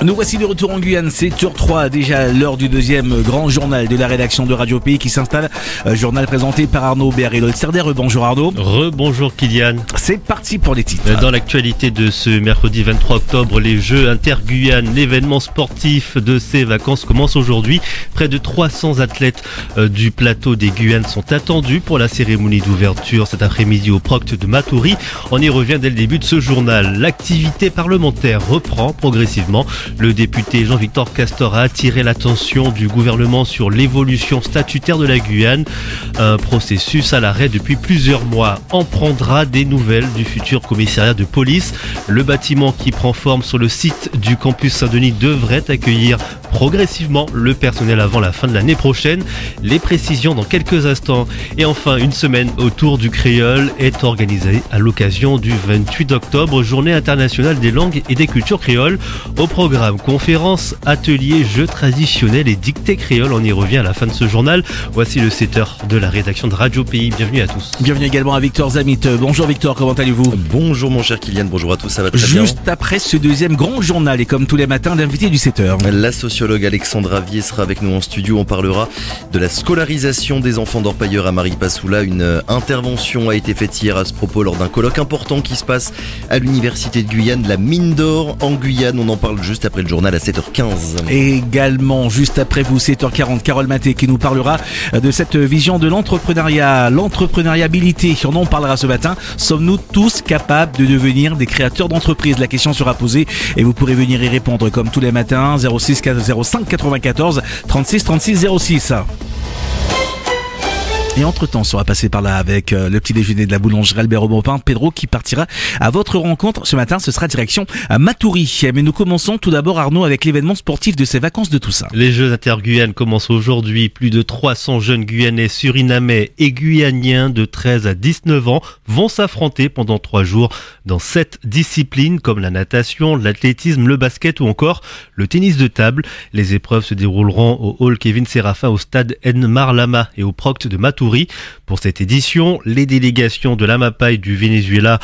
Nous voici de retour en Guyane, c'est Tour 3, déjà l'heure du deuxième grand journal de la rédaction de Radio Pays qui s'installe. Journal présenté par Arnaud Béaré-Lolsterder. Bonjour Arnaud. Rebonjour Kylian. C'est parti pour les titres. Dans l'actualité de ce mercredi 23 octobre, les Jeux Inter-Guyane, l'événement sportif de ces vacances commence aujourd'hui. Près de 300 athlètes du plateau des Guyanes sont attendus pour la cérémonie d'ouverture cet après-midi au Procte de Matoury. On y revient dès le début de ce journal. L'activité parlementaire reprend progressivement. Le député Jean-Victor Castor a attiré l'attention du gouvernement sur l'évolution statutaire de la Guyane. Un processus à l'arrêt depuis plusieurs mois en prendra des nouvelles du futur commissariat de police. Le bâtiment qui prend forme sur le site du campus Saint-Denis devrait accueillir progressivement le personnel avant la fin de l'année prochaine. Les précisions dans quelques instants. Et enfin, une semaine autour du créole est organisée à l'occasion du 28 octobre, journée internationale des langues et des cultures créoles. Au programme, conférences, ateliers, jeux traditionnels et dictées créoles. On y revient à la fin de ce journal. Voici le 7h de la rédaction de Radio Pays. Bienvenue à tous. Bienvenue également à Victor Zamit. Bonjour Victor, comment allez-vous? Bonjour mon cher Kylian, bonjour à tous, ça va très bien. Juste après ce deuxième grand journal et comme tous les matins, l'invité du 7h. La sociologue Alexandra Vier sera avec nous en studio. On parlera de la scolarisation des enfants d'orpailleurs à Maripasoula. Une intervention a été faite hier à ce propos lors d'un colloque important qui se passe à l'université de Guyane, la mine d'or en Guyane. On en parle juste après le journal à 7h15. Et également, juste après vous, 7h40, Carole Maté qui nous parlera de cette vision de l'entrepreneuriat, l'entrepreneuriabilité. On en parlera ce matin. Sommes-nous tous capables de devenir des créateurs d'entreprise? La question sera posée et vous pourrez venir y répondre comme tous les matins. 05 94 36 36 06. Et entre-temps, on sera passé par là avec le petit déjeuner de la boulangerie Albert Aubin, Pedro qui partira à votre rencontre. Ce matin, ce sera direction à Matoury. Mais nous commençons tout d'abord, Arnaud, avec l'événement sportif de ces vacances de Toussaint. Les Jeux Inter-Guyane commencent aujourd'hui. Plus de 300 jeunes Guyanais, Surinamais et Guyaniens de 13 à 19 ans vont s'affronter pendant 3 jours dans 7 disciplines comme la natation, l'athlétisme, le basket ou encore le tennis de table. Les épreuves se dérouleront au hall Kevin Séraphin au stade Enmar Lama et au Procte de Matoury. Pour cette édition, les délégations de l'Amapá et du Venezuela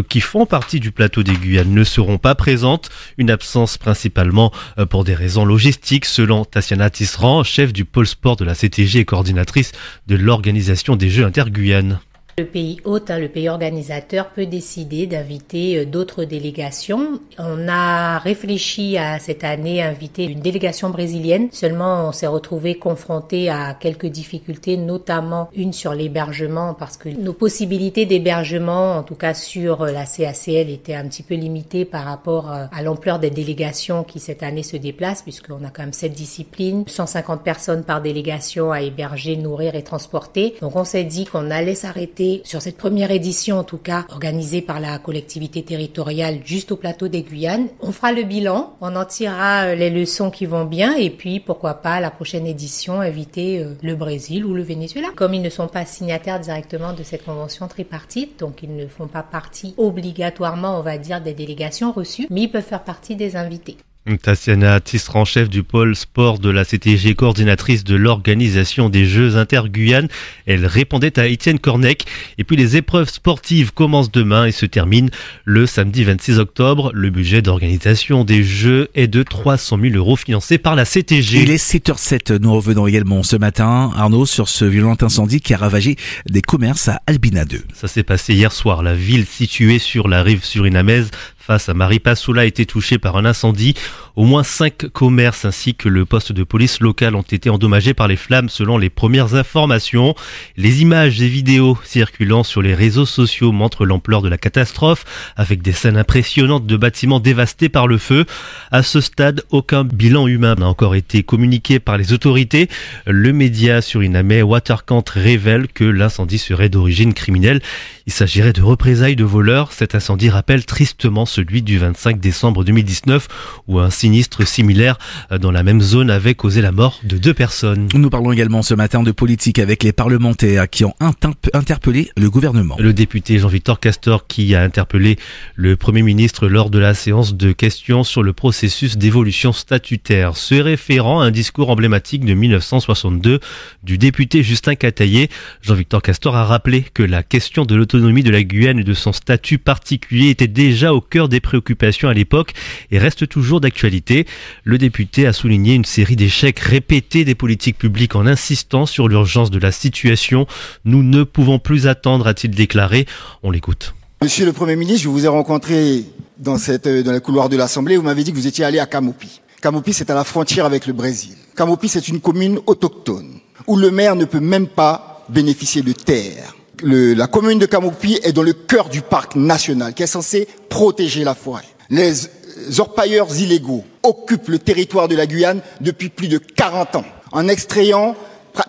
qui font partie du plateau des Guyanes ne seront pas présentes. Une absence principalement pour des raisons logistiques, selon Tassiana Tisserand, chef du pôle sport de la CTG et coordinatrice de l'organisation des Jeux Inter-Guyane. Le pays hôte, le pays organisateur peut décider d'inviter d'autres délégations. On a réfléchi à cette année à inviter une délégation brésilienne. Seulement, on s'est retrouvé confronté à quelques difficultés, notamment une sur l'hébergement parce que nos possibilités d'hébergement, en tout cas sur la CACL, étaient un petit peu limitées par rapport à l'ampleur des délégations qui cette année se déplacent puisqu'on a quand même 7 disciplines, 150 personnes par délégation à héberger, nourrir et transporter. Donc on s'est dit qu'on allait s'arrêter sur cette première édition, en tout cas, organisée par la collectivité territoriale juste au plateau des Guyanes. On fera le bilan, on en tirera les leçons qui vont bien et puis, pourquoi pas, la prochaine édition, inviter le Brésil ou le Venezuela. Comme ils ne sont pas signataires directement de cette convention tripartite, donc ils ne font pas partie obligatoirement, on va dire, des délégations reçues, mais ils peuvent faire partie des invités. Tassiana Tisserand, chef du pôle sport de la CTG, coordinatrice de l'organisation des Jeux Inter-Guyane. Elle répondait à Étienne Cornec. Et puis les épreuves sportives commencent demain et se terminent le samedi 26 octobre. Le budget d'organisation des Jeux est de 300 000 € financé par la CTG. Il est 7h07. Nous revenons également ce matin, Arnaud, sur ce violent incendie qui a ravagé des commerces à Albina 2. Ça s'est passé hier soir. La ville située sur la rive surinamaise face à Maripasoula a été touchée par un incendie. Au moins 5 commerces ainsi que le poste de police local ont été endommagés par les flammes selon les premières informations. Les images et vidéos circulant sur les réseaux sociaux montrent l'ampleur de la catastrophe avec des scènes impressionnantes de bâtiments dévastés par le feu. À ce stade, aucun bilan humain n'a encore été communiqué par les autorités. Le média surinamais Waterkant révèle que l'incendie serait d'origine criminelle. Il s'agirait de représailles de voleurs. Cet incendie rappelle tristement celui du 25 décembre 2019 où un sinistre similaire dans la même zone avait causé la mort de 2 personnes. Nous parlons également ce matin de politique avec les parlementaires qui ont interpellé le gouvernement. Le député Jean-Victor Castor qui a interpellé le Premier ministre lors de la séance de questions sur le processus d'évolution statutaire. Se référant à un discours emblématique de 1962 du député Justin Cataillé, Jean-Victor Castor a rappelé que la question de l'autonomie de la Guyane et de son statut particulier était déjà au cœur des préoccupations à l'époque et reste toujours d'actualité l'actualité. Le député a souligné une série d'échecs répétés des politiques publiques en insistant sur l'urgence de la situation. Nous ne pouvons plus attendre, a-t-il déclaré. On l'écoute. Monsieur le Premier ministre, je vous ai rencontré dans les couloirs de l'Assemblée. Vous m'avez dit que vous étiez allé à Camopi. Camopi, c'est à la frontière avec le Brésil. Camopi, c'est une commune autochtone où le maire ne peut même pas bénéficier de terre. La commune de Camopi est dans le cœur du parc national qui est censé protéger la forêt. Les orpailleurs illégaux occupent le territoire de la Guyane depuis plus de 40 ans en extrayant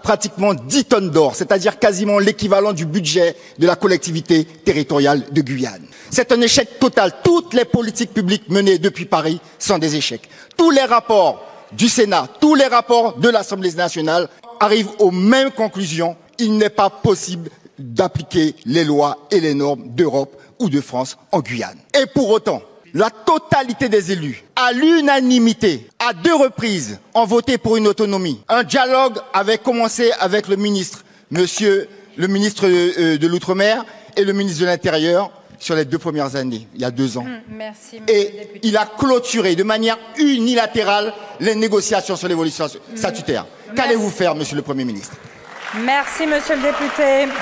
pratiquement 10 tonnes d'or, c'est-à-dire quasiment l'équivalent du budget de la collectivité territoriale de Guyane. C'est un échec total. Toutes les politiques publiques menées depuis Paris sont des échecs. Tous les rapports du Sénat, tous les rapports de l'Assemblée nationale arrivent aux mêmes conclusions. Il n'est pas possible d'appliquer les lois et les normes d'Europe ou de France en Guyane. Et pour autant, la totalité des élus, à l'unanimité, à 2 reprises, ont voté pour une autonomie. Un dialogue avait commencé avec le ministre, monsieur le ministre de l'Outre-mer et le ministre de l'Intérieur sur les 2 premières années, il y a 2 ans. Merci, et il a clôturé de manière unilatérale les négociations sur l'évolution statutaire. Qu'allez-vous faire, monsieur le Premier ministre? Merci, monsieur le député.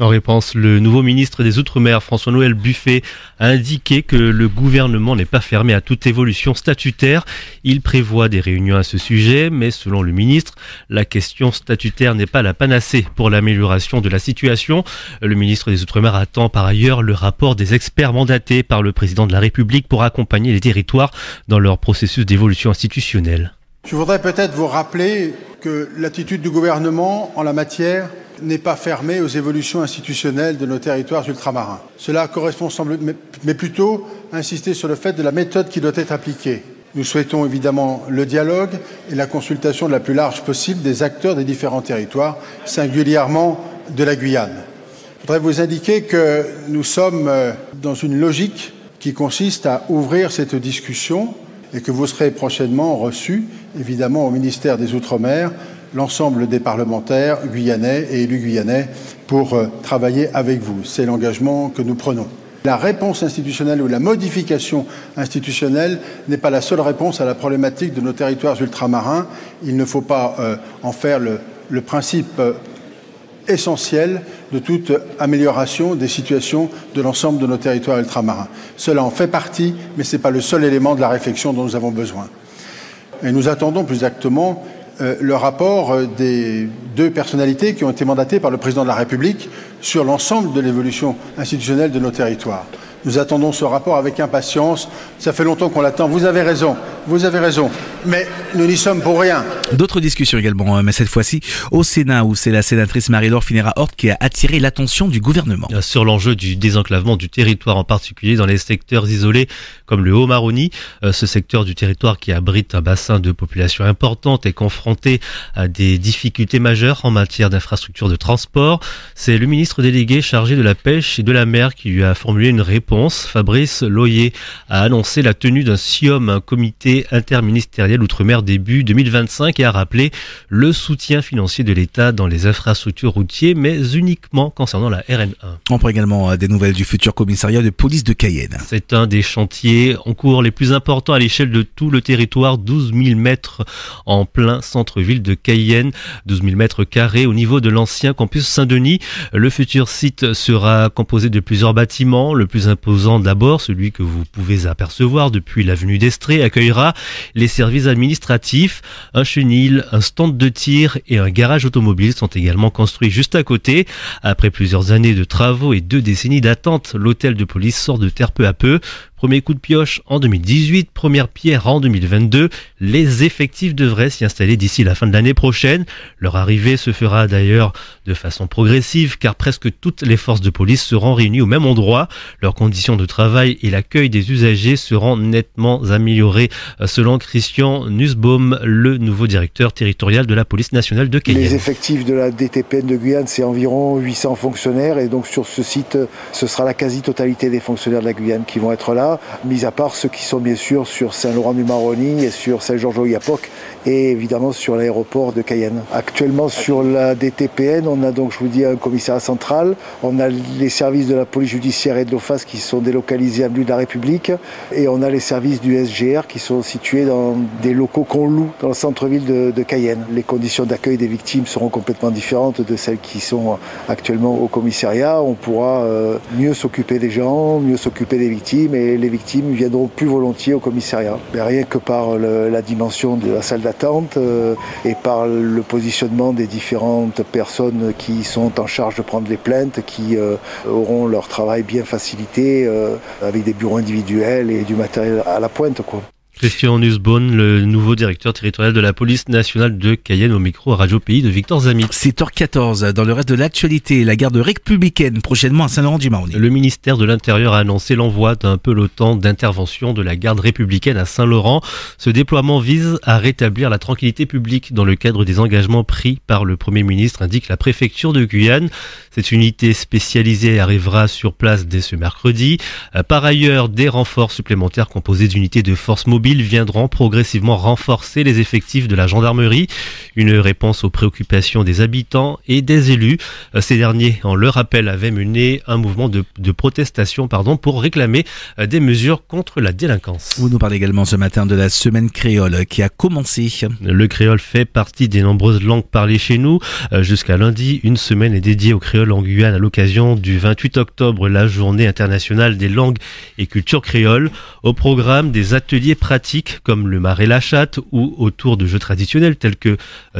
En réponse, le nouveau ministre des Outre-mer, François-Noël Buffet, a indiqué que le gouvernement n'est pas fermé à toute évolution statutaire. Il prévoit des réunions à ce sujet, mais selon le ministre, la question statutaire n'est pas la panacée pour l'amélioration de la situation. Le ministre des Outre-mer attend par ailleurs le rapport des experts mandatés par le président de la République pour accompagner les territoires dans leur processus d'évolution institutionnelle. Je voudrais peut-être vous rappeler que l'attitude du gouvernement en la matière n'est pas fermée aux évolutions institutionnelles de nos territoires ultramarins. Cela correspond, mais plutôt insister sur le fait de la méthode qui doit être appliquée. Nous souhaitons évidemment le dialogue et la consultation la plus large possible des acteurs des différents territoires, singulièrement de la Guyane. Je voudrais vous indiquer que nous sommes dans une logique qui consiste à ouvrir cette discussion et que vous serez prochainement reçus, évidemment, au ministère des Outre-mer, l'ensemble des parlementaires guyanais et élus guyanais pour travailler avec vous. C'est l'engagement que nous prenons. La réponse institutionnelle ou la modification institutionnelle n'est pas la seule réponse à la problématique de nos territoires ultramarins. Il ne faut pas en faire le principe essentiel de toute amélioration des situations de l'ensemble de nos territoires ultramarins. Cela en fait partie, mais ce n'est pas le seul élément de la réflexion dont nous avons besoin. Et nous attendons plus exactement le rapport des 2 personnalités qui ont été mandatées par le président de la République sur l'ensemble de l'évolution institutionnelle de nos territoires. Nous attendons ce rapport avec impatience. Ça fait longtemps qu'on l'attend. Vous avez raison, mais nous n'y sommes pour rien. D'autres discussions également, mais cette fois-ci au Sénat, où c'est la sénatrice Marie-Laure Phinera-Horth qui a attiré l'attention du gouvernement. Sur l'enjeu du désenclavement du territoire, en particulier dans les secteurs isolés comme le Haut-Maroni. Ce secteur du territoire qui abrite un bassin de population importante est confronté à des difficultés majeures en matière d'infrastructures de transport. C'est le ministre délégué chargé de la pêche et de la mer qui lui a formulé une réponse. Fabrice Loyer a annoncé la tenue d'un SIOM, un comité interministériel Outre-mer début 2025, et a rappelé le soutien financier de l'État dans les infrastructures routières, mais uniquement concernant la RN1. On prend également des nouvelles du futur commissariat de police de Cayenne. C'est un des chantiers en cours les plus importants à l'échelle de tout le territoire, 12 000 mètres en plein centre-ville de Cayenne, 12 000 mètres carrés au niveau de l'ancien campus Saint-Denis. Le futur site sera composé de plusieurs bâtiments. Le plus imposant d'abord, celui que vous pouvez apercevoir depuis l'avenue d'Estrée, accueillera les services administratifs. Un chenil, un stand de tir et un garage automobile sont également construits juste à côté. Après plusieurs années de travaux et 2 décennies d'attente, l'hôtel de police sort de terre peu à peu. Premier coup de pioche en 2018, première pierre en 2022. Les effectifs devraient s'y installer d'ici la fin de l'année prochaine. Leur arrivée se fera d'ailleurs de façon progressive car presque toutes les forces de police seront réunies au même endroit. Leurs conditions de travail et l'accueil des usagers seront nettement améliorés selon Christian Nussbaum, le nouveau directeur territorial de la police nationale de Cayenne. Les effectifs de la DTPN de Guyane, c'est environ 800 fonctionnaires et donc sur ce site, ce sera la quasi-totalité des fonctionnaires de la Guyane qui vont être là. commissariat, mis à part ceux qui sont bien sûr sur Saint-Laurent-du-Maroni et sur Saint-Georges-au-Yapoc et évidemment sur l'aéroport de Cayenne. Actuellement sur la DTPN, on a donc, je vous dis, un commissariat central, on a les services de la police judiciaire et de l'OFAS qui sont délocalisés à l'avenue de la République et on a les services du SGR qui sont situés dans des locaux qu'on loue dans le centre-ville de Cayenne. Les conditions d'accueil des victimes seront complètement différentes de celles qui sont actuellement au commissariat. On pourra mieux s'occuper des gens, mieux s'occuper des victimes et les victimes viendront plus volontiers au commissariat. Mais rien que par la dimension de la salle d'attente et par le positionnement des différentes personnes qui sont en charge de prendre les plaintes, qui auront leur travail bien facilité avec des bureaux individuels et du matériel à la pointe, quoi. Christian Nussbaum, le nouveau directeur territorial de la police nationale de Cayenne, au micro à Radio Pays de Victor Zamit. 7h14, dans le reste de l'actualité, la garde républicaine prochainement à Saint-Laurent-du-Maroni. Le ministère de l'Intérieur a annoncé l'envoi d'un peloton d'intervention de la garde républicaine à Saint-Laurent. Ce déploiement vise à rétablir la tranquillité publique dans le cadre des engagements pris par le Premier ministre, indique la préfecture de Guyane. Cette unité spécialisée arrivera sur place dès ce mercredi. Par ailleurs, des renforts supplémentaires composés d'unités de force mobile viendront progressivement renforcer les effectifs de la gendarmerie. Une réponse aux préoccupations des habitants et des élus. Ces derniers, en leur appel, avaient mené un mouvement de protestation pour réclamer des mesures contre la délinquance. Vous nous parlez également ce matin de la semaine créole qui a commencé. Le créole fait partie des nombreuses langues parlées chez nous. Jusqu'à lundi, une semaine est dédiée au créole en Guyane à l'occasion du 28 octobre, la journée internationale des langues et cultures créoles. Au programme, des ateliers pratiques comme le marais la chatte ou autour de jeux traditionnels tels que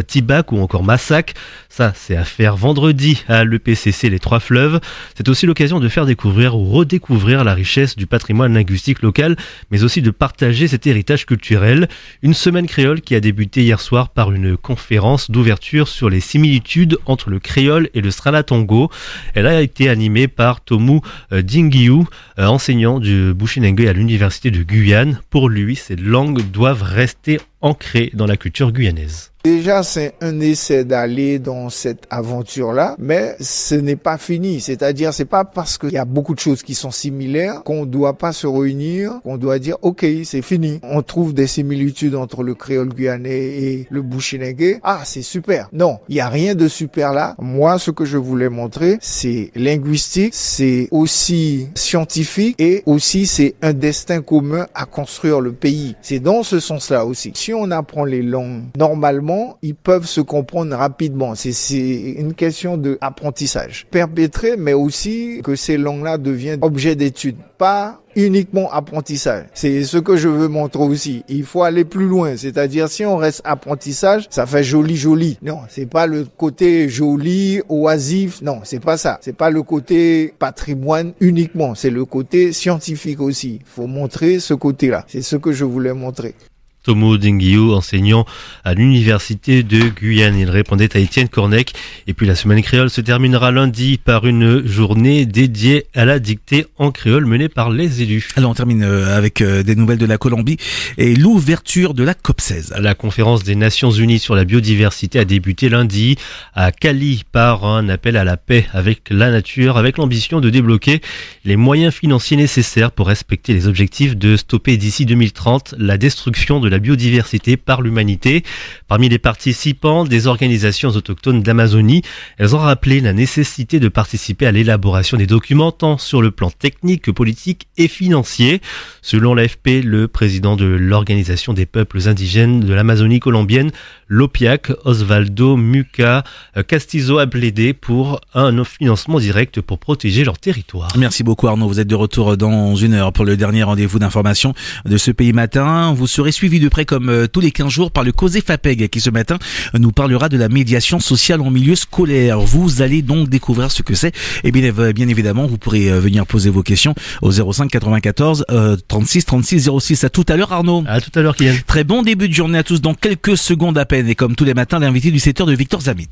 Tibac ou encore Massac. Ça, c'est à faire vendredi à l'EPCC Les Trois Fleuves. C'est aussi l'occasion de faire découvrir ou redécouvrir la richesse du patrimoine linguistique local, mais aussi de partager cet héritage culturel. Une semaine créole qui a débuté hier soir par une conférence d'ouverture sur les similitudes entre le créole et le stralatongo. Elle a été animée par Tomu Dingiou, enseignant du Bushinengue à l'université de Guyane. Pour lui, ces langues doivent rester ancrées dans la culture guyanaise. Déjà, c'est un essai d'aller dans cette aventure-là, mais ce n'est pas fini. C'est-à-dire, c'est pas parce qu'il y a beaucoup de choses qui sont similaires qu'on doit pas se réunir, qu'on doit dire, OK, c'est fini. On trouve des similitudes entre le créole guyanais et le bushinengue. Ah, c'est super. Non, il y a rien de super là. Moi, ce que je voulais montrer, c'est linguistique, c'est aussi scientifique et aussi c'est un destin commun à construire le pays. C'est dans ce sens-là aussi. Si on apprend les langues normalement, ils peuvent se comprendre rapidement. C'est une question d'apprentissage. Perpétrer, mais aussi que ces langues-là deviennent objet d'étude. Pas uniquement apprentissage. C'est ce que je veux montrer aussi. Il faut aller plus loin. C'est-à-dire, si on reste apprentissage, ça fait joli. Non, c'est pas le côté joli, oisif. Non, c'est pas ça. C'est pas le côté patrimoine uniquement. C'est le côté scientifique aussi. Il faut montrer ce côté-là. C'est ce que je voulais montrer. Tomu Dingiou, enseignant à l'université de Guyane. Il répondait à Étienne Cornec. Et puis la semaine créole se terminera lundi par une journée dédiée à la dictée en créole menée par les élus. Alors on termine avec des nouvelles de la Colombie et l'ouverture de la COP16. La conférence des Nations Unies sur la biodiversité a débuté lundi à Cali par un appel à la paix avec la nature, avec l'ambition de débloquer les moyens financiers nécessaires pour respecter les objectifs de stopper d'ici 2030 la destruction de la biodiversité par l'humanité. Parmi les participants, des organisations autochtones d'Amazonie, elles ont rappelé la nécessité de participer à l'élaboration des documents tant sur le plan technique que politique et financier. Selon l'AFP, le président de l'Organisation des peuples indigènes de l'Amazonie colombienne, l'OPIAC, Osvaldo Muca Castillo, a plaidé pour un financement direct pour protéger leur territoire. Merci beaucoup Arnaud, vous êtes de retour dans une heure pour le dernier rendez-vous d'information de ce pays matin. Vous serez suivi de près comme tous les 15 jours par le COSE FAPEG qui ce matin nous parlera de la médiation sociale en milieu scolaire. Vous allez donc découvrir ce que c'est et bien évidemment vous pourrez venir poser vos questions au 05 94 36 36 06. À tout à l'heure Arnaud. À tout à l'heure Kylian. Très bon début de journée à tous dans quelques secondes à peine et comme tous les matins l'invité du 7h de Victor Zamit.